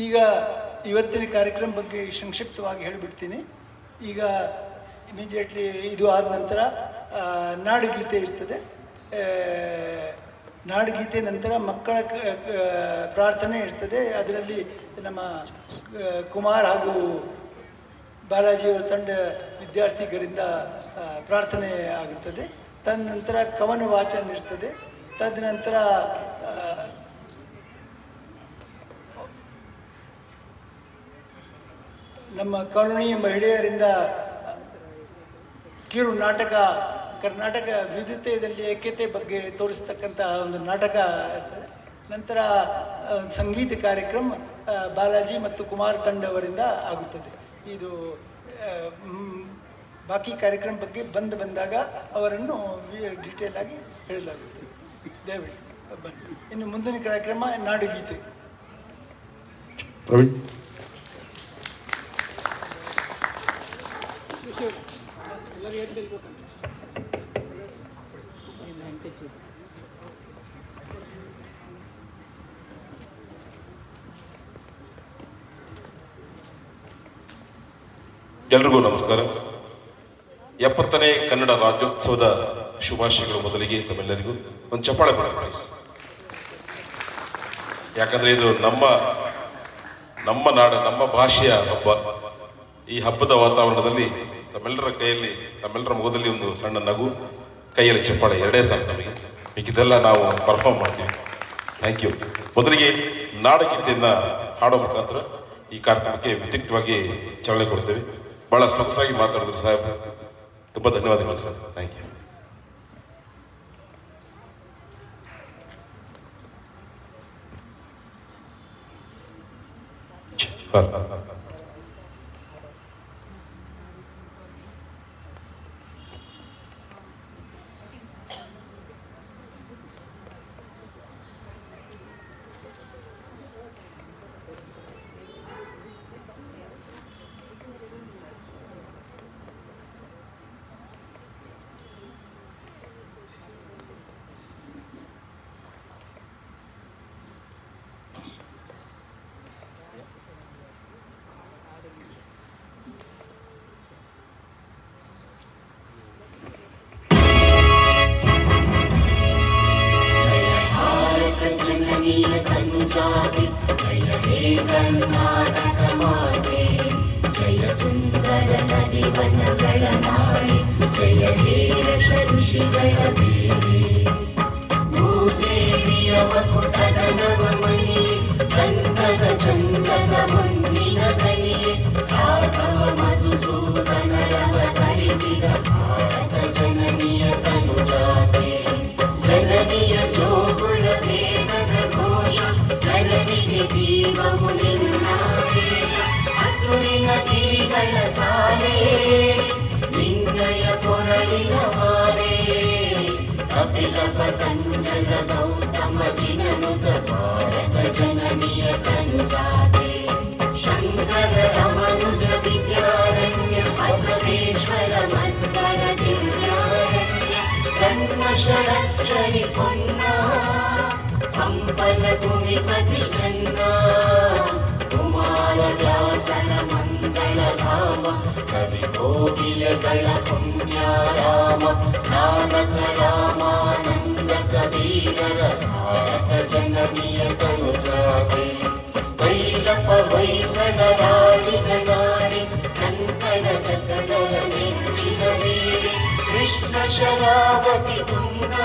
ಈಗ ಇವತ್ತಿನ ಕಾರ್ಯಕ್ರಮ ಬಗ್ಗೆ ಸಂಕ್ಷಿಪ್ತವಾಗಿ ಹೇಳಿಬಿಡ್ತೀನಿ. ಈಗ ಇಮಿಡಿಯೇಟ್ಲಿ ಇದು ಆದ ನಂತರ ನಾಡಗೀತೆ ಇರ್ತದೆ. ನಾಡಗೀತೆ ನಂತರ ಮಕ್ಕಳ ಪ್ರಾರ್ಥನೆ ಇರ್ತದೆ. ಅದರಲ್ಲಿ ನಮ್ಮ ಕುಮಾರ್ ಹಾಗೂ ಬಾಲಾಜಿಯವರ ತಂಡ ವಿದ್ಯಾರ್ಥಿಗರಿಂದ ಪ್ರಾರ್ಥನೆ ಆಗುತ್ತದೆ. ತದನಂತರ ಕವನ ವಾಚನ ಇರ್ತದೆ. ತದನಂತರ ನಮ್ಮ ಕಾಲೋನಿ ಮಹಿಳೆಯರಿಂದ ಕಿರು ನಾಟಕ, ಕರ್ನಾಟಕ ವಿವಿಧತೆಯಲ್ಲಿ ಐಕ್ಯತೆ ಬಗ್ಗೆ ತೋರಿಸ್ತಕ್ಕಂಥ ಒಂದು ನಾಟಕ ಇರ್ತದೆ. ನಂತರ ಸಂಗೀತ ಕಾರ್ಯಕ್ರಮ ಬಾಲಾಜಿ ಮತ್ತು ಕುಮಾರ್ ತಂಡವರಿಂದ ಆಗುತ್ತದೆ. ಇದು ಬಾಕಿ ಕಾರ್ಯಕ್ರಮ ಬಗ್ಗೆ ಬಂದಾಗ ಅವರನ್ನು ಡೀಟೇಲ್ ಆಗಿ ಹೇಳಲಾಗುತ್ತದೆ. ದಯವಿಟ್ಟು ಬನ್ನಿ. ಇನ್ನು ಮುಂದಿನ ಕಾರ್ಯಕ್ರಮ ನಾಡಗೀತೆ. ಎಲ್ರಿಗೂ ನಮಸ್ಕಾರ. 70ನೇ ಕನ್ನಡ ರಾಜ್ಯೋತ್ಸವದ ಶುಭಾಶಯಗಳು. ಮೊದಲಿಗೆ ತಮ್ಮೆಲ್ಲರಿಗೂ ಒಂದು ಚಪ್ಪಾಳೆ ಬಡ ಪ್ಲೀಸ್. ಯಾಕಂದ್ರೆ ಇದು ನಮ್ಮ ನಾಡ, ನಮ್ಮ ಭಾಷೆಯ ಹಬ್ಬ. ಈ ಹಬ್ಬದ ವಾತಾವರಣದಲ್ಲಿ ತಮ್ಮೆಲ್ಲರ ಮುಖದಲ್ಲಿ ಒಂದು ಸಣ್ಣ ನಗು, ಕೈಯಲ್ಲಿ ಚಪ್ಪಾಳೆ, ಎರಡೇ ಸಾಕು ನಮಗೆ. ಇದೆಲ್ಲ ನಾವು ಪರ್ಫಾರ್ಮ್ ಮಾಡ್ತೀವಿ. Thank you. ಮೊದಲಿಗೆ ನಾಡಗೀತೆಯನ್ನ ಹಾಡೋ ಮುಖಾಂತರ ಈ ಕಾರ್ಯಕ್ರಮಕ್ಕೆ ವ್ಯತಿರಿಕ್ತವಾಗಿ ಚಾಲನೆ ಕೊಡ್ತೇವೆ. ಬಹಳ ಸೊಗಸಾಗಿ ಮಾತಾಡಿದ್ರು ಸಾಹೇಬ್, ತುಂಬಾ ಧನ್ಯವಾದಗಳು ಸರ್. Thank you. जय हे कर्नाटक माते, जय सुंदर नदी वनಗಳ ನಾಡಿ, जय वीर ಋಷಿಗಳ ದೇವಿ, ಭೂದೇವಿಯ ಮಕುಟದ ನವಮಣಿ, ಕಂಠದ ಚಂದದ ಹೊನ್ನಿನ ಗಣಿ, ರಾಘವ ಮಧುಸೂದನರವತರಿಸಿದ ಭಾರತ ಜನನಿಯ ತನುಜಾತೆ, ಜನನಿಯ ಜೋಗುಳ ವೇದದ ಘೋಷ, ಜನನಿಗೆ ಜೀವವು ನಿನ್ನ ದೇಶ, ಹಸುರಿನ ಗಿರಿಗಳ ಸಾಲೆ, ನಿನ್ನಯ ಕೊರಳಿನ ಮಾಲೆ, ಕಪಿಲ ಪತಂಜಲ ಗೌತಮ ಜಿನನುತ ಭಾರತ ಜನನಿಯ ತನುಜಾತೆ, ಶಂಕರ ರಮನುಜ ವಿದ್ಯಾರಣ್ಯ, ಬಸವೇಶ್ವರ ಮಧ್ವರ ದಿವ್ಯಾರಣ್ಯ, ಕಣ್ಮಶರಕ್ಷರಿ ಪೊನ್ನ, ಕಂಪಲ ಕುಮಿಪತಿ ಚನ್ನ, ಕುಮಾರ ವ್ಯಾಸನ ಮಂಗಳ ಧಾಮ, ಕವಿ ಕೋಗಿಲೆಗಳ ಪುಣ್ಯಾರಾಮ, ನಾನಕ ರಾಮಾನಂದ ಕಬೀರರ ಭಾರತ ಜನನಿಯ ತನುಜಾತೆ, ಕೈಲಪ ಹೊಯ್ಸಳರಾಡಿದ ನಾಡಿ, ಕಂಕಣ ಚಕಡಲ ನೆಚ್ಚಿನ ವೀರಿ, ಕೃಷ್ಣ ಶರಾವತಿ ತುಂಗ,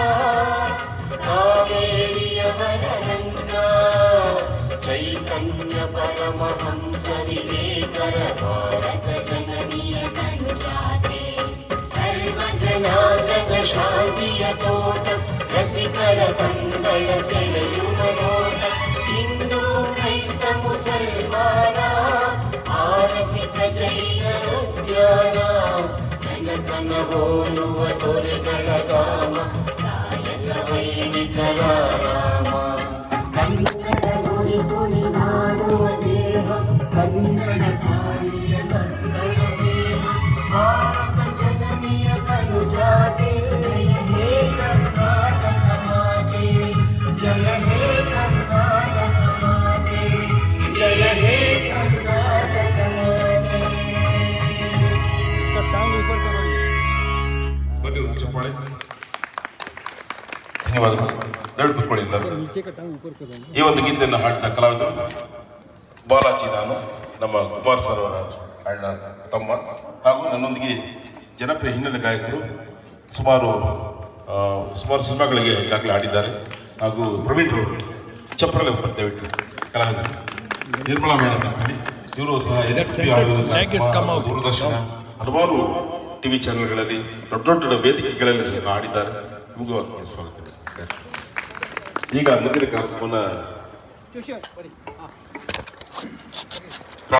ಕಾವೇರಿಯವರ ರಂಗ, ಚೈತನ್ಯ ಪರಮಹಂಸ ವಿವೇಕರ ಭಾರತ ಜನನಿಯ ತನುಜಾತೆ, ಸರ್ವ ಜನಾಂಗದ ಶಾಂತಿಯ ತೋಟ, ರಸಿಕರ ಕಂಗಳ ಸೆಳೆಯುವ ನೋಟ, ಹಿಂದೂ ಕ್ರೈಸ್ತ ಮುಸಲ್ಮಾನ, ಪಾರಸಿಕ ಜೈನರ ಉದ್ಯಾನ, ಜನಕನ ಹೋಲುವ ತೊರೆಗಳ ಧಾಮ, ಕಾಯಕ ವೈಣಿಕರ ರಾಮ, ಕನ್ನಡ ನುಡಿ ತುಳಿದಾಡುವ ದೇಹ, ಕನ್ನಡ ತಾಯಿಯ ಕನ್ನಡ ದೇಹ, ಭಾರತ ಜನನಿಯ ತನುಜಾತೆ, ಜಯ ಹೇ ಕರ್ನಾಟಕ ಮಾತೆ, ಜಯ ಹೇ ಕರ್ನಾಟಕ ಮಾತೆ, ಜಯ ಹೇ ಅವರಿಗೆ ಒಂದು ಚಪ್ಪಾಳೆ. ಧನ್ಯವಾದಗಳು. ದಯವಿಟ್ಟು ಕೂತ್ಕೊಳ್ಳಿ ಎಲ್ಲರೂ. ಈ ಒಂದು ಗೀತೆಯನ್ನು ಹಾಡಿದ ಕಲಾವಿದರು ಬಾಲಾಜಿ, ನಾನು ನಮ್ಮ ಕುಮಾರ್ ಸರ್ ಅವರ ಅಣ್ಣ ತಮ್ಮ, ಹಾಗೂ ನನ್ನೊಂದಿಗೆ ಜನಪ್ರಿಯ ಹಿನ್ನೆಲೆ ಗಾಯಕರು ಸುಮಾರು ಸಿನಿಮಾಗಳಿಗೆ ಈಗಾಗಲೇ ಹಾಡಿದ್ದಾರೆ. ಹಾಗೂ ಪ್ರವೀಣ್ ಅವರು ಚಪ್ಪರಲೆ ದಯವಿಟ್ಟು ಕಲಾವಿದರು. ನಿರ್ಮಲಾ ಮೇಡಮ್ ಅಂತೇಳಿ ಇವರು ಸಹ ದೂರದರ್ಶನ ಹಲವಾರು ಟಿವಿ ಚಾನೆಲ್ಗಳಲ್ಲಿ ದೊಡ್ಡ ದೊಡ್ಡ ವೇದಿಕೆಗಳಲ್ಲಿ ಸಹ ಹಾಡಿದ್ದಾರೆ. ನಿಮಗೂ ಸ್ವಾಗತ. ಈಗ ಮುಂದಿನ ಕಾರ್ಯಕ್ರಮವನ್ನು